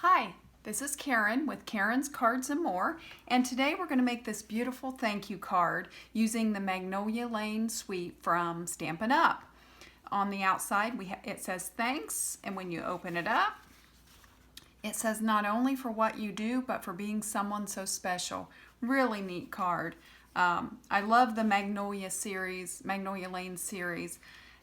Hi, this is Karen with Karen's Cards and More, and today we're going to make this beautiful thank you card using the Magnolia Land suite from Stampin' Up. On the outside it says thanks, and when you open it up it says not only for what you do but for being someone so special. Really neat card. I love the Magnolia Land series.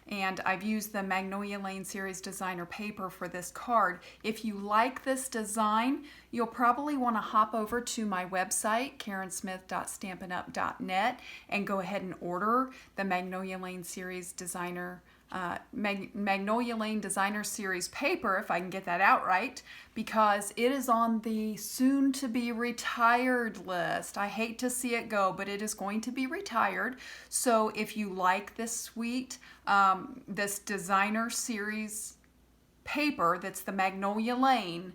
And I've used the Magnolia Land series designer paper for this card. If you like this design, you'll probably want to hop over to my website, karensmith.stampinup.net, and go ahead and order the Magnolia Land series designer Magnolia Land Designer Series paper, if I can get that out right, because it is on the soon-to-be retired list. I hate to see it go, but it is going to be retired. So if you like this suite, this Designer Series paper that's the Magnolia Land,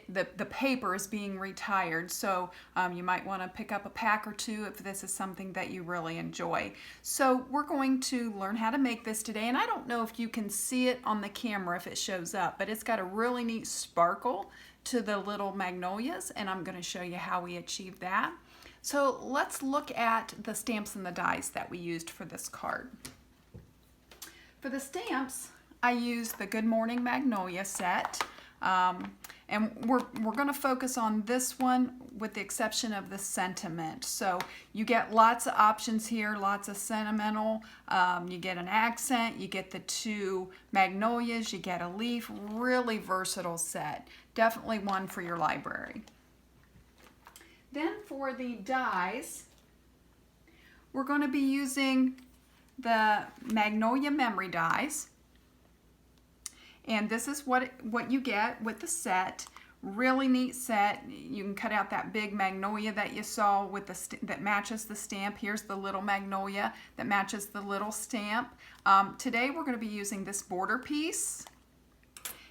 the paper is being retired, so you might want to pick up a pack or two if this is something that you really enjoy. So we're going to learn how to make this today, and I don't know if you can see it on the camera if it shows up, but it's got a really neat sparkle to the little magnolias, and I'm going to show you how we achieve that. So let's look at the stamps and the dies that we used for this card. For the stamps, I used the Good Morning Magnolia set. And we're going to focus on this one with the exception of the sentiment. So you get lots of options here, lots of sentimental. You get an accent, you get the two magnolias, you get a leaf. Really versatile set. Definitely one for your library. Then for the dies, we're going to be using the Magnolia Memory dies. And this is what you get with the set. Really neat set. You can cut out that big magnolia that you saw with that matches the stamp. Here's the little magnolia that matches the little stamp. Today we're going to be using this border piece,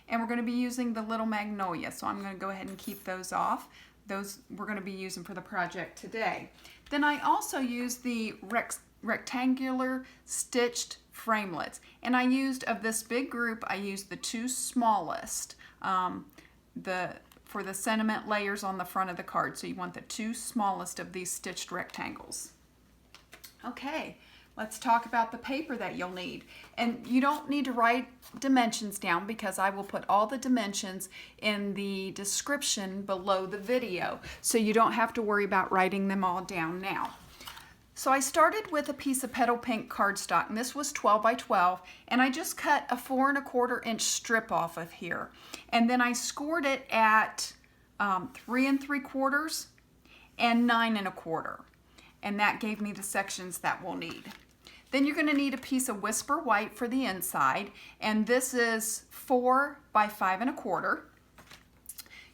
and we're going to be using the little magnolia. So I'm going to go ahead and keep those off. Those we're going to be using for the project today. Then I also use the rectangular stitched framelits, and I used, of this big group, I used the two smallest for the sentiment layers on the front of the card. So you want the two smallest of these stitched rectangles. Okay, let's talk about the paper that you'll need. And you don't need to write dimensions down because I will put all the dimensions in the description below the video, so you don't have to worry about writing them all down now. So I started with a piece of Petal Pink Cardstock, and this was 12 by 12, and I just cut a 4 1/4 inch strip off of here. And then I scored it at 3 3/4 and 9 1/4. And that gave me the sections that we'll need. Then you're going to need a piece of Whisper White for the inside, and this is 4 by 5 1/4.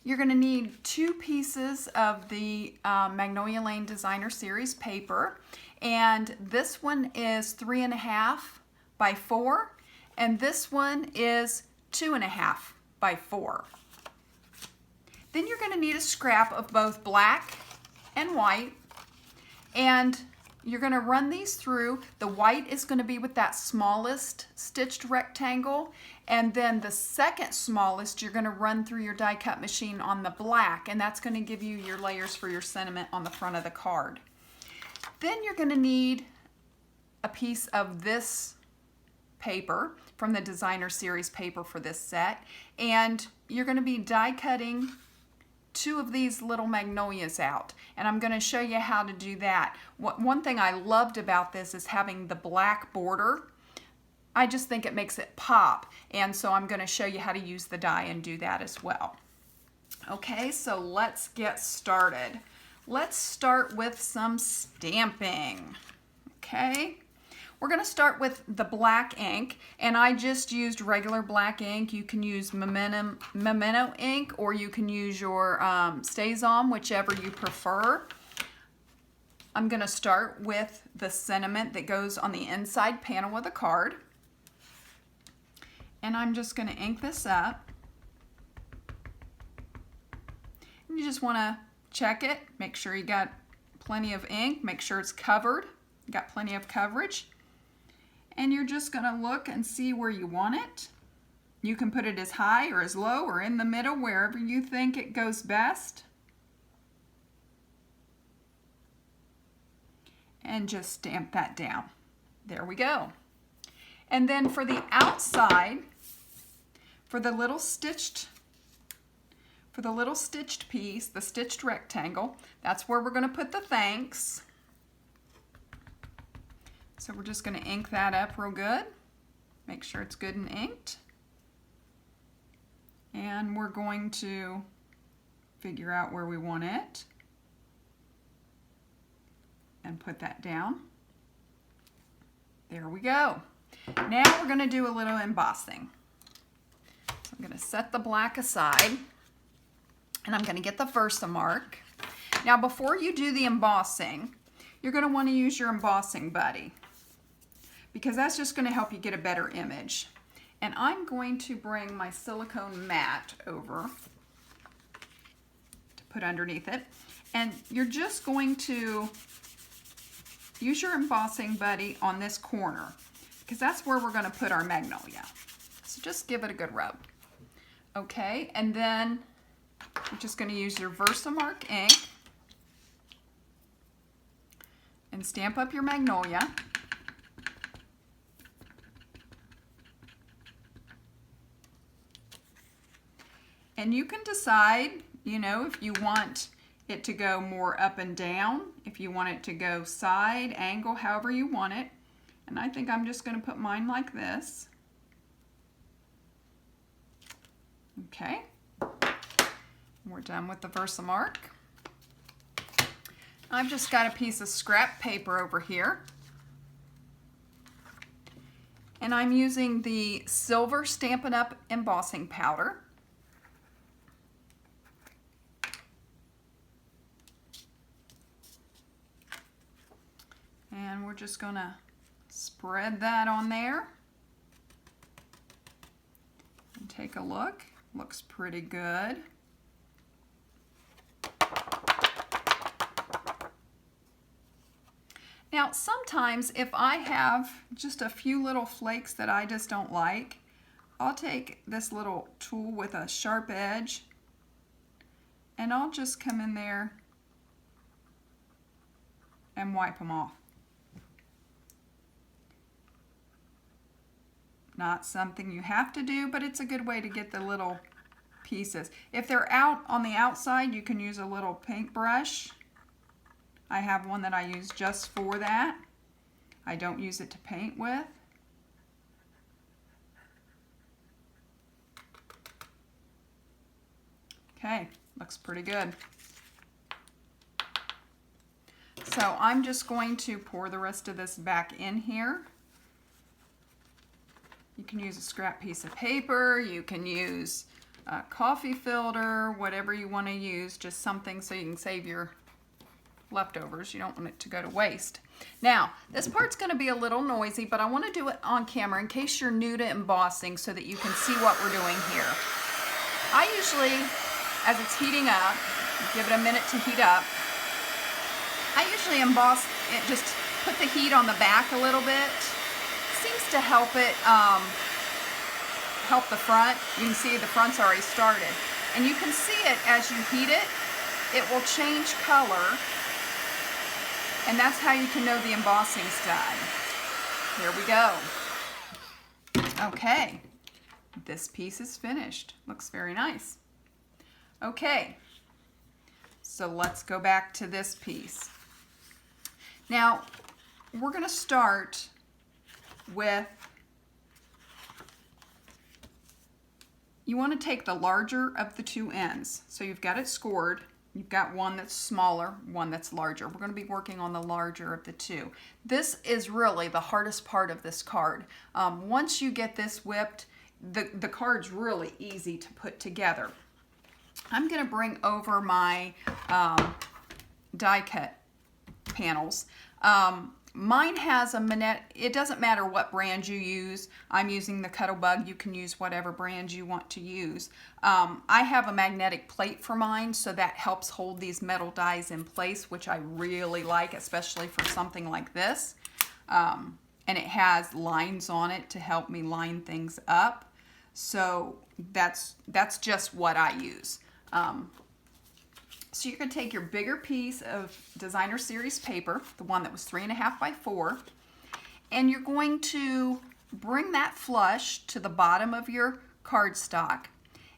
You're going to need 2 pieces of the Magnolia Land Designer Series paper, and this one is 3 1/2 by 4, and this one is 2 1/2 by 4. Then you're going to need a scrap of both black and white, and you're going to run these through. The white is going to be with that smallest stitched rectangle, and then the second smallest you're going to run through your die cut machine on the black, and that's going to give you your layers for your sentiment on the front of the card. Then you're going to need a piece of this paper from the Designer Series paper for this set, and you're going to be die cutting 2 of these little magnolias out, and I'm going to show you how to do that. One thing I loved about this is having the black border. I just think it makes it pop, and so I'm going to show you how to use the die and do that as well. Okay, so let's get started. Let's start with some stamping. Okay, we're going to start with the black ink, and I just used regular black ink. You can use Memento ink, or you can use your StazOn, whichever you prefer. I'm going to start with the sentiment that goes on the inside panel of the card, and I'm just going to ink this up. And you just want to check it, make sure you got plenty of ink, make sure it's covered, got plenty of coverage. And you're just going to look and see where you want it. You can put it as high or as low or in the middle, wherever you think it goes best. And just stamp that down. There we go. And then for the outside, for the little stitched piece, the stitched rectangle, that's where we're going to put the thanks. So we're just going to ink that up real good. Make sure it's good and inked. And we're going to figure out where we want it and put that down. There we go. Now we're going to do a little embossing. So I'm going to set the black aside and I'm going to get the Versamark. Now before you do the embossing, you're going to want to use your embossing buddy because that's just going to help you get a better image. And I'm going to bring my silicone mat over to put underneath it. And you're just going to use your embossing buddy on this corner because that's where we're going to put our magnolia. So just give it a good rub. Okay, and then you're just going to use your Versamark ink and stamp up your magnolia. And you can decide, you know, if you want it to go more up and down, if you want it to go side, angle, however you want it. And I think I'm just going to put mine like this. Okay. We're done with the Versamark. I've just got a piece of scrap paper over here. And I'm using the silver Stampin' Up embossing powder. And we're just going to spread that on there and take a look. Looks pretty good. Now sometimes if I have just a few little flakes that I just don't like, I'll take this little tool with a sharp edge and I'll just come in there and wipe them off. Not something you have to do, but it's a good way to get the little pieces. If they're out on the outside, you can use a little paintbrush. I have one that I use just for that. I don't use it to paint with. Okay, looks pretty good. So I'm just going to pour the rest of this back in here. You can use a scrap piece of paper, you can use a coffee filter, whatever you want to use, just something so you can save your leftovers. You don't want it to go to waste. Now, this part's going to be a little noisy, but I want to do it on camera in case you're new to embossing so that you can see what we're doing here. I usually, as it's heating up, give it a minute to heat up, I usually emboss it, just put the heat on the back a little bit. Seems to help it, help the front. You can see the front's already started. And you can see it as you heat it, it will change color. And that's how you can know the embossing's done. Here we go. Okay, this piece is finished. Looks very nice. Okay, so let's go back to this piece. Now, we're going to start with, you want to take the larger of the two ends. So you've got it scored. You've got one that's smaller, one that's larger. We're going to be working on the larger of the two. This is really the hardest part of this card. Once you get this whipped, the card's really easy to put together. I'm going to bring over my die cut panels. Mine has a Manette. It doesn't matter what brand you use. I'm using the Cuttlebug. You can use whatever brand you want to use. I have a magnetic plate for mine, so that helps hold these metal dies in place, which I really like, especially for something like this. And it has lines on it to help me line things up. So that's just what I use. So you're going to take your bigger piece of designer series paper, the one that was 3.5 by 4, and you're going to bring that flush to the bottom of your cardstock,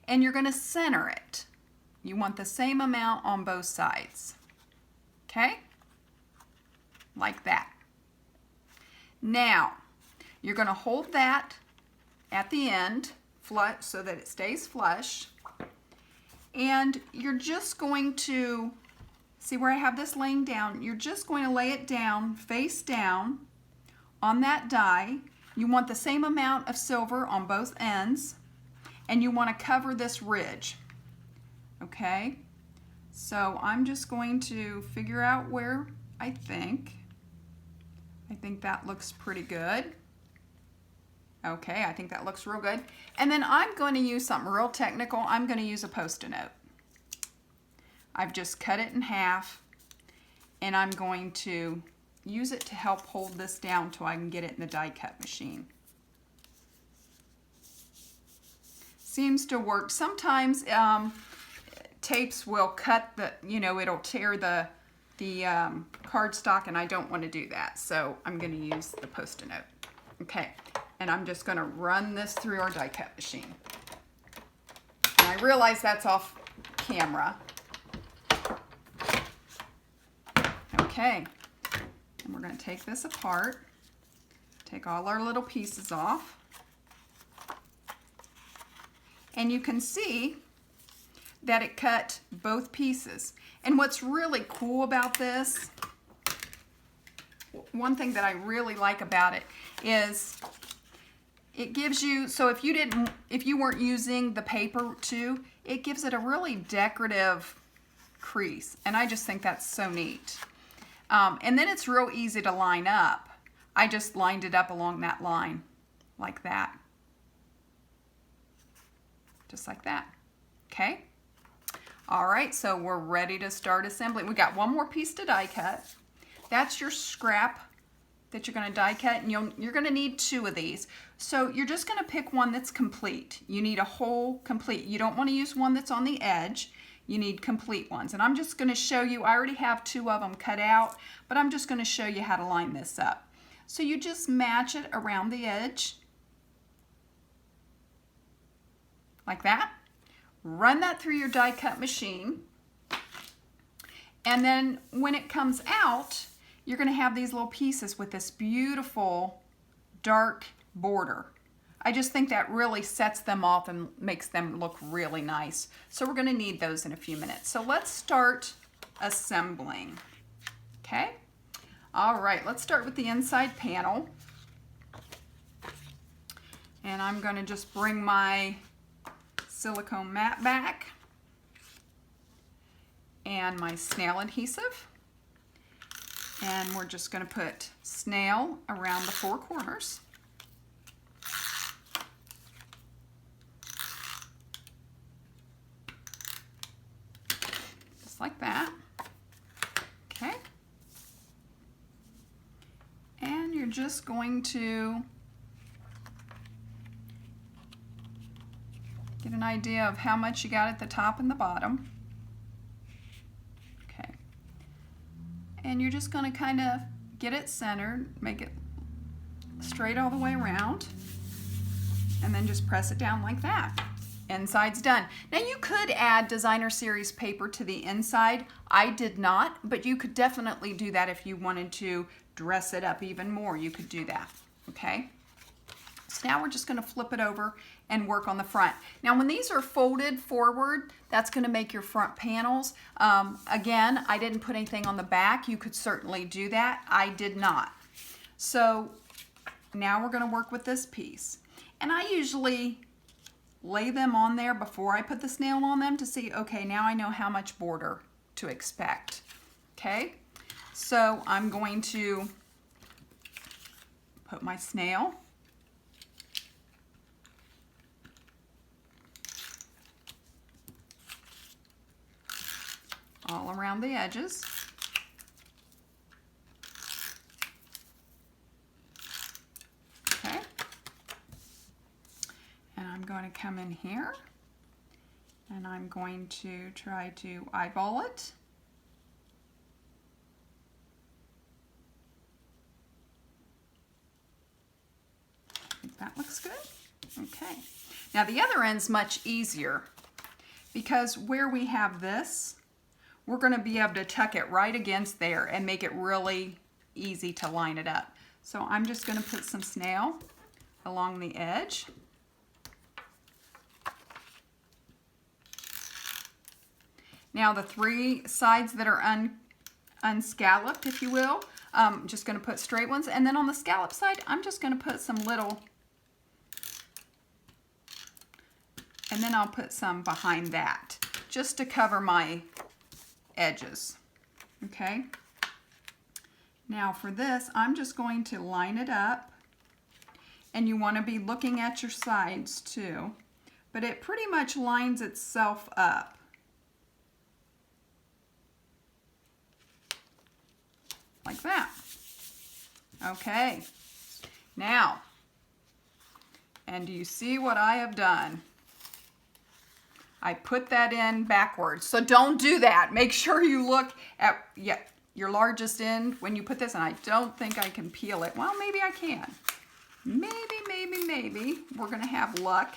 and you're going to center it. You want the same amount on both sides. Okay? Like that. Now, you're going to hold that at the end flush so that it stays flush. And you're just going to, see where I have this laying down, you're just going to lay it down, face down on that die. You want the same amount of silver on both ends, and you want to cover this ridge. Okay? So I'm just going to figure out where I think that looks pretty good. Okay, I think that looks real good. And then I'm going to use something real technical. I'm going to use a Post-it note. I've just cut it in half, and I'm going to use it to help hold this down till I can get it in the die cut machine. Seems to work. Sometimes tapes will cut the, it'll tear the cardstock, and I don't want to do that. So I'm going to use the Post-it note. Okay. And I'm just going to run this through our die cut machine. And I realize that's off camera. Okay. And we're going to take this apart. Take all our little pieces off. And you can see that it cut both pieces. And what's really cool about this, one thing that I really like about it is it gives you, so if you weren't using the paper too, it gives it a really decorative crease. And I just think that's so neat. And then it's real easy to line up. I just lined it up along that line, like that. Just like that. Okay? All right, so we're ready to start assembling. We got one more piece to die cut. That's your scrap that you're going to die cut, and you're going to need 2 of these. So you're just going to pick one that's complete. You need a whole complete. You don't want to use one that's on the edge. You need complete ones. And I'm just going to show you, I already have 2 of them cut out, but I'm just going to show you how to line this up. So you just match it around the edge, like that. Run that through your die cut machine. And then when it comes out, you're going to have these little pieces with this beautiful dark border. I just think that really sets them off and makes them look really nice. So we're going to need those in a few minutes. So let's start assembling. Okay? All right, let's start with the inside panel. And I'm going to just bring my silicone mat back and my snail adhesive. And we're just going to put snail around the 4 corners. Just like that. Okay. And you're just going to get an idea of how much you got at the top and the bottom. Okay. And you're just going to kind of get it centered, make it straight all the way around, and then just press it down like that. Inside's done. Now you could add designer series paper to the inside. I did not, but you could definitely do that if you wanted to dress it up even more. You could do that, okay? So now we're just going to flip it over and work on the front. Now when these are folded forward, that's going to make your front panels. Again, I didn't put anything on the back. You could certainly do that. I did not. So now we're going to work with this piece. And I usually lay them on there before I put the snail on them to see, okay, now I know how much border to expect. Okay, so I'm going to put my snail all around the edges. Okay. And I'm going to come in here and I'm going to try to eyeball it. I think that looks good. Okay. Now the other end's much easier because where we have this, we're going to be able to tuck it right against there and make it really easy to line it up. So I'm just going to put some snail along the edge. Now the three sides that are unscalloped, if you will, I'm just going to put straight ones. And then on the scallop side, I'm just going to put some little, and then I'll put some behind that, just to cover my edges. Okay. Now for this, I'm just going to line it up, and you want to be looking at your sides too, but it pretty much lines itself up. Like that. Okay. Now, and do you see what I have done? I put that in backwards, so don't do that. Make sure you look at your largest end when you put this, and I don't think I can peel it. Well, maybe I can. Maybe we're gonna have luck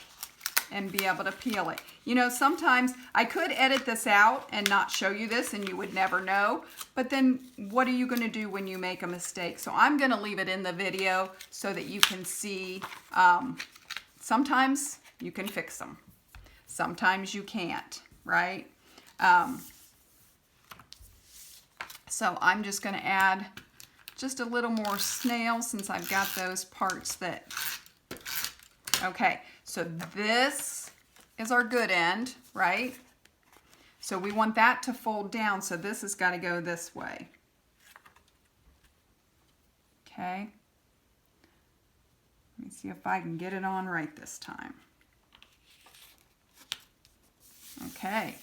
and be able to peel it. You know, sometimes I could edit this out and not show you this and you would never know, but then what are you gonna do when you make a mistake? So I'm gonna leave it in the video so that you can see, sometimes you can fix them. Sometimes you can't, right? So I'm just gonna add just a little more snail since I've got those parts that, okay, so this is our good end, right? So we want that to fold down, so this has got to go this way. Okay. Let me see if I can get it on right this time. Okay.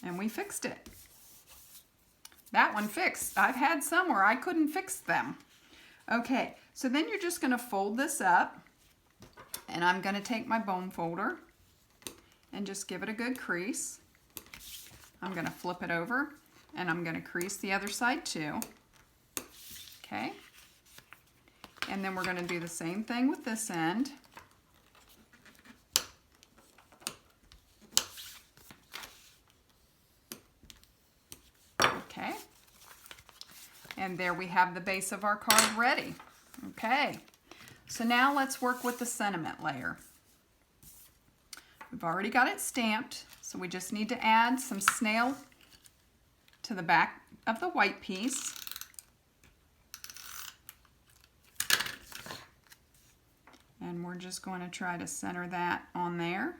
And we fixed it. That one fixed. I've had some where I couldn't fix them. Okay, so then you're just going to fold this up, and I'm going to take my bone folder and just give it a good crease. I'm going to flip it over, and I'm going to crease the other side too. Okay, and then we're going to do the same thing with this end. Okay, and there we have the base of our card ready. Okay, so now let's work with the sentiment layer. We've already got it stamped, so we just need to add some snail to the back of the white piece. And we're just going to try to center that on there.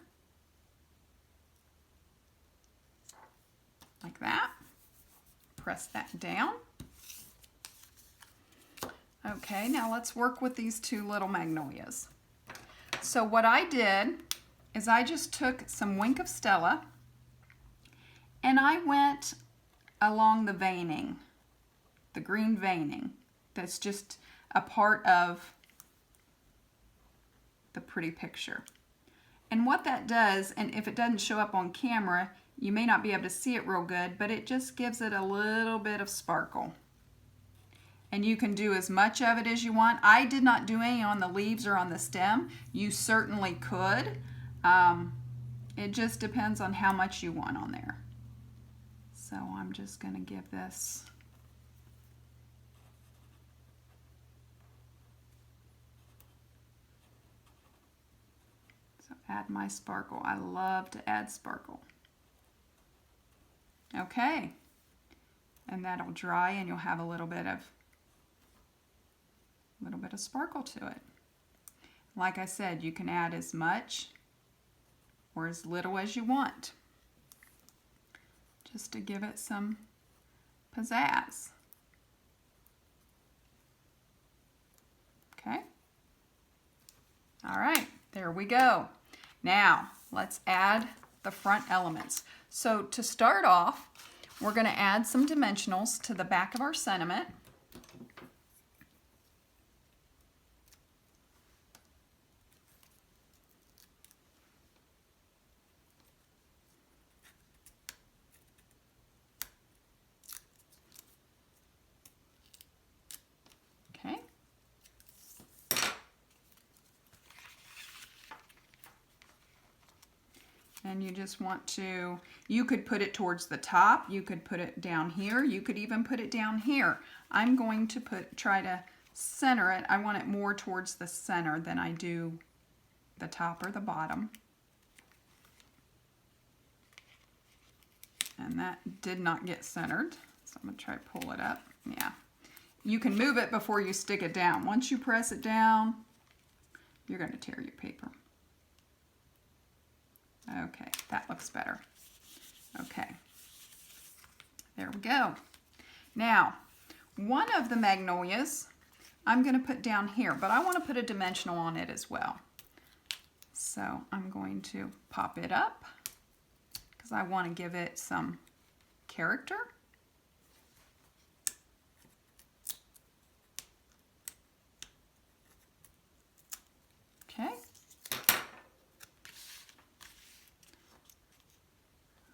Like that. Press that down. Okay, now let's work with these two little magnolias. So what I did is I just took some Wink of Stella and I went along the veining, the green veining. That's just a part of the pretty picture. And what that does, and if it doesn't show up on camera, you may not be able to see it real good, but it just gives it a little bit of sparkle. And you can do as much of it as you want. I did not do any on the leaves or on the stem. You certainly could. It just depends on how much you want on there. So I'm just going to give this add my sparkle. I love to add sparkle. Okay, and that'll dry and you'll have a little bit of sparkle to it. Like I said, you can add as much or as little as you want, just to give it some pizzazz. Okay, all right, there we go. Now, let's add the front elements. So to start off, we're going to add some dimensionals to the back of our sentiment. And you just want to, you could put it towards the top, you could put it down here, you could even put it down here. I'm going to try to center it. I want it more towards the center than I do the top or the bottom. And that did not get centered, so I'm going to try to pull it up. Yeah. You can move it before you stick it down. Once you press it down, you're going to tear your paper. Okay, that looks better. Okay, there we go. Now, one of the magnolias I'm going to put down here, but I want to put a dimensional on it as well. So I'm going to pop it up because I want to give it some character. Okay.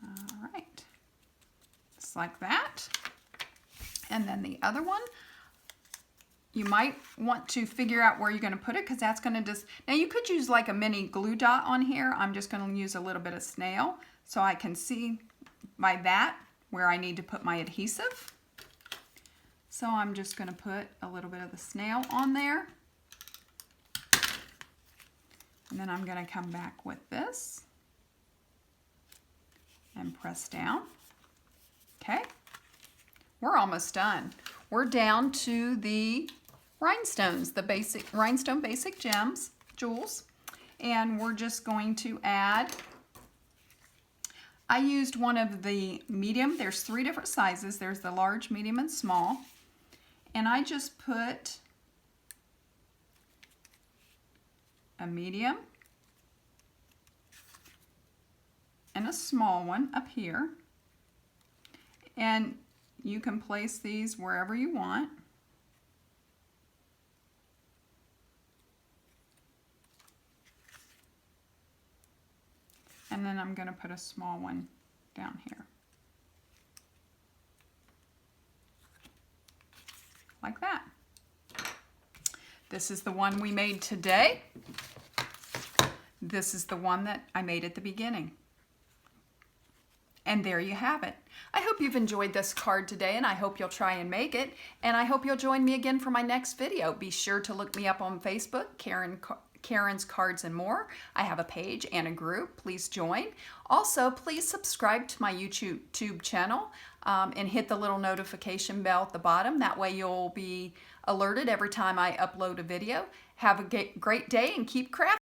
All right. Just like that. And then the other one, you might want to figure out where you're going to put it because that's going to just, now you could use like a mini glue dot on here. I'm just going to use a little bit of snail so I can see by that where I need to put my adhesive. So I'm just going to put a little bit of the snail on there. And then I'm going to come back with this and press down. Okay, we're almost done. We're down to the rhinestones, the basic rhinestone basic gems, jewels, and we're just going to add, I used one of the medium, there's 3 different sizes, there's the large, medium, and small, and I just put a medium and a small one up here, and you can place these wherever you want. And then I'm going to put a small one down here. Like that. This is the one we made today. This is the one that I made at the beginning. And there you have it. I hope you've enjoyed this card today, and I hope you'll try and make it. And I hope you'll join me again for my next video. Be sure to look me up on Facebook, Karen's Cards and More. I have a page and a group. Please join. Also, please subscribe to my YouTube channel and hit the little notification bell at the bottom. That way you'll be alerted every time I upload a video. Have a great day and keep crafting.